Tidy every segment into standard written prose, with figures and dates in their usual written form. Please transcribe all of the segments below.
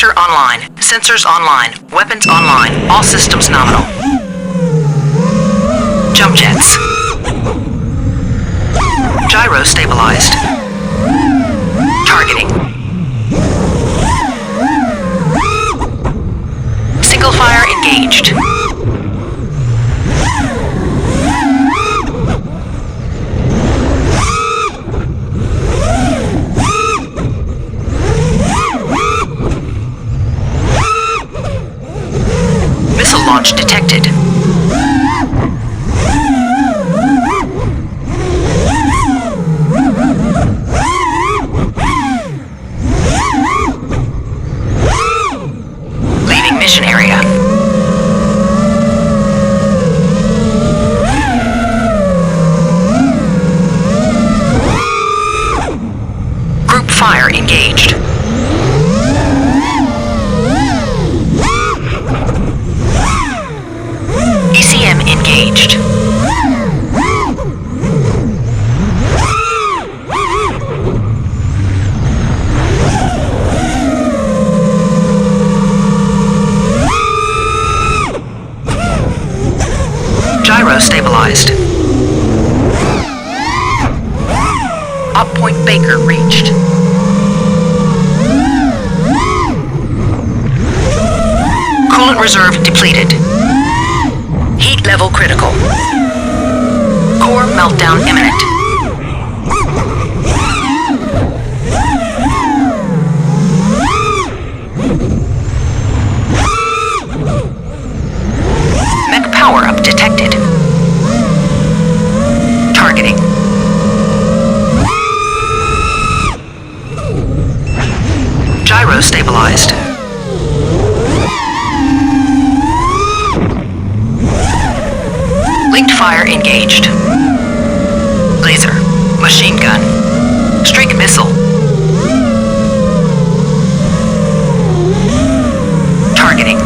Cockpit online. Sensors online. Weapons online. All systems nominal. Jump jets. Gyro stabilized. Targeting. Single fire engaged. Missile launch detected. Leaving mission area. Group fire engaged. ECM engaged. Gyro stabilized. Op point Baker reached. Coolant reserve depleted. Heat level critical. Core meltdown imminent. Mech power-up detected. Targeting. Gyro stabilized. Linked fire engaged. Laser. Machine gun. Streak missile. Targeting.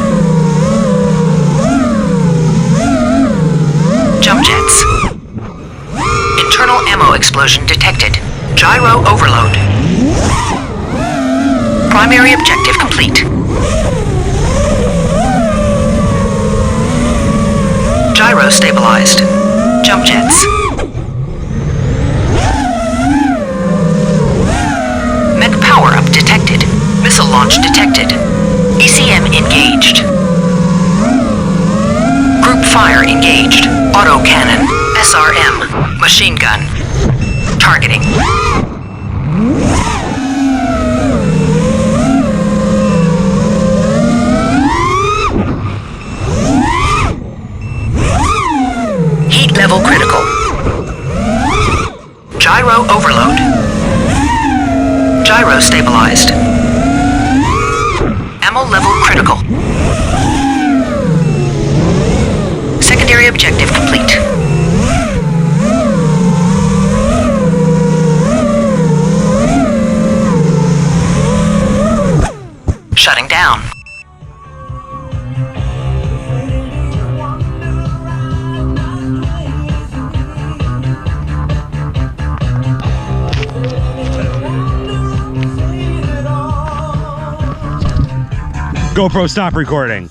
Jump jets. Internal ammo explosion detected. Gyro overload. Primary objective complete. Gyro stabilized. Jump jets. Mech power-up detected. Missile launch detected. ECM engaged. Group fire engaged. Auto cannon. SRM. Machine gun. Targeting. Heat level critical. Gyro overload. Gyro stabilized. Ammo level critical. Secondary objective complete. Shutting down. GoPro, stop recording.